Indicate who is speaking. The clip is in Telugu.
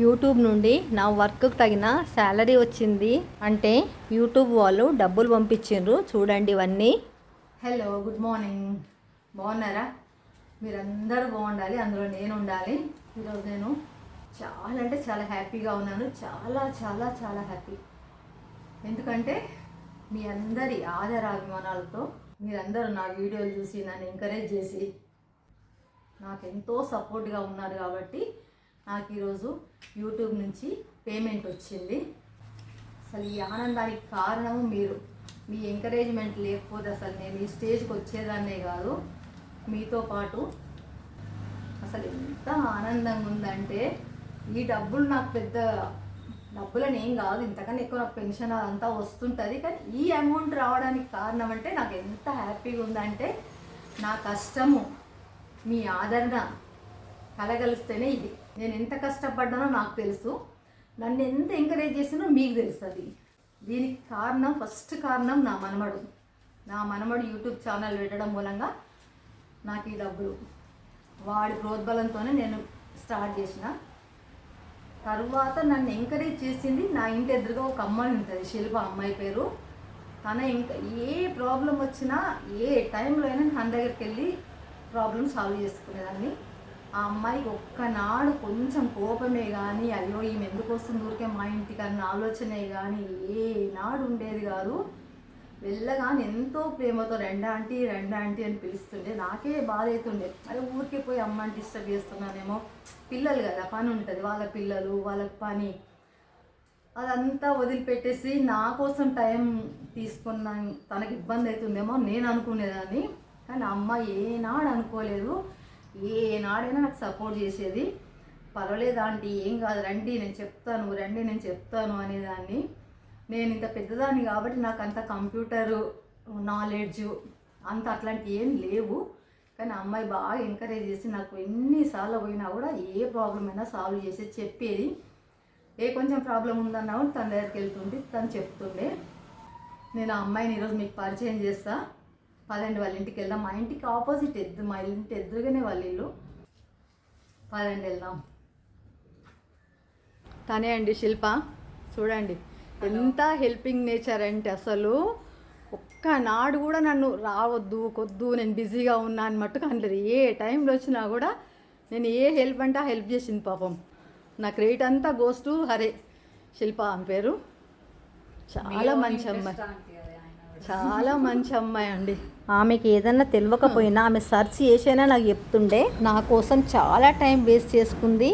Speaker 1: యూట్యూబ్ నుండి నా వర్క్కి తగిన శాలరీ వచ్చింది అంటే యూట్యూబ్ వాళ్ళు డబ్బులు పంపించిండ్రు. చూడండి ఇవన్నీ. Hello, good morning. బాగున్నారా? మీరందరూ బాగుండాలి, అందులో నేను ఉండాలి. ఈరోజు నేను చాలా అంటే చాలా హ్యాపీగా ఉన్నాను. చాలా చాలా చాలా హ్యాపీ. ఎందుకంటే మీ అందరి ఆదరాభిమానాలతో మీరందరూ నా వీడియోలు చూసి నన్ను ఎంకరేజ్ చేసి నాకు ఎంతో సపోర్ట్గా ఉన్నారు కాబట్టి నాకు ఈరోజు యూట్యూబ్ నుంచి పేమెంట్ వచ్చింది. అసలు ఈ ఆనందానికి కారణము మీరు. మీ ఎంకరేజ్మెంట్ లేకపోతే అసలు నేను ఈ స్టేజ్కి వచ్చేదాన్నే కాదు. మీతో పాటు అసలు ఎంత ఆనందంగా ఉందంటే, ఈ డబ్బులు నాకు పెద్ద డబ్బులని ఏం కాదు, ఇంతకన్నా ఎక్కువ నాకు పెన్షన్ అదంతా వస్తుంటుంది. కానీ ఈ అమౌంట్ రావడానికి కారణం అంటే నాకు ఎంత హ్యాపీగా ఉందంటే, నా కష్టము మీ ఆదరణ కలగలిస్తేనే ఇది. నేను ఎంత కష్టపడ్డానో నాకు తెలుసు, నన్ను ఎంత ఎంకరేజ్ చేసినో మీకు తెలుస్తుంది. దీనికి కారణం, ఫస్ట్ కారణం నా మనమడు యూట్యూబ్ ఛానల్ పెట్టడం మూలంగా నాకు ఈ డబ్బులు వాడి ప్రోద్బలంతోనే నేను స్టార్ట్ చేసిన. తర్వాత నన్ను ఎంకరేజ్ చేసింది నా ఇంటి ఎదురుగా ఒక అమ్మాయి ఉంటుంది, శిల్ప అమ్మాయి పేరు. తన ఇంకా ఏ ప్రాబ్లం వచ్చినా ఏ టైంలో అయినా తన దగ్గరికి వెళ్ళి ప్రాబ్లం సాల్వ్ చేసుకునేదాన్ని. ఆ అమ్మాయికి ఒక్కనాడు కొంచెం కోపమే కానీ, అయ్యో ఈమె ఎందుకు వస్తుంది ఊరికే మా ఇంటికి అన్న ఆలోచనే కానీ ఏనాడు ఉండేది కాదు. వెళ్ళగానే ఎంతో ప్రేమతో రెండా ఆంటీ అని పిలుస్తుండే. నాకే బాధ అవుతుండే, అరే ఊరికే పోయి అమ్మని డిస్టర్బ్ చేస్తున్నానేమో. పిల్లలు కదా, పని ఉంటుంది, వాళ్ళ పిల్లలు, వాళ్ళకి పని, అదంతా వదిలిపెట్టేసి నా కోసం టైం తీసుకున్న తనకి ఇబ్బంది అవుతుందేమో నేను అనుకునేదాన్ని. కానీ అమ్మ ఏనాడు అనుకోలేదు, ఏనాడైనా నాకు సపోర్ట్ చేసేది. పర్వాలేదు ఆంటీ, ఏం కాదు, రండి నేను చెప్తాను అనేదాన్ని. నేను ఇంత పెద్దదాన్ని కాబట్టి నాకు అంత కంప్యూటర్ నాలెడ్జ్ అంత అట్లాంటివి ఏం లేవు. కానీ అమ్మాయి బాగా ఎంకరేజ్ చేసి నాకు ఎన్నిసార్లు పోయినా కూడా ఏ ప్రాబ్లం అయినా సాల్వ్ చేసి చెప్పేది. ఏ కొంచెం ప్రాబ్లం ఉందన్నా కూడా తన దగ్గరికి వెళ్తుంటే తను చెప్తుండే. నేను ఆ అమ్మాయిని ఈరోజు మీకు పరిచయం చేస్తా. పదండి వాళ్ళ ఇంటికి వెళ్దాం. మా ఇంటికి ఆపోజిట్ మా ఇంటి ఎదురుగానే వాళ్ళ ఇల్లు. పదండి వెళ్దాం. తనే అండి శిల్ప. చూడండి ఎంత హెల్పింగ్ నేచర్ అంటే, అసలు ఒక్కనాడు కూడా నన్ను రావద్దు కొద్దు నేను బిజీగా ఉన్నా అని మట్టుకు అనలేదు. ఏ టైంలో వచ్చినా కూడా నేను ఏ హెల్ప్ అంటే ఆ హెల్ప్ చేసింది. పాపం నా క్రెడిట్ అంతా గోస్ టు హరే. శిల్ప అని పేరు. చాలా మంచి అమ్మాయి, చాలా మంచి అమ్మాయి అండి. ఆమెకి ఏదన్నా తెలియకపోయినా ఆమె సెర్చ్ చేసైనా నాకు చెప్తుండే. నా కోసం చాలా టైం వేస్ట్ చేసుకుంది.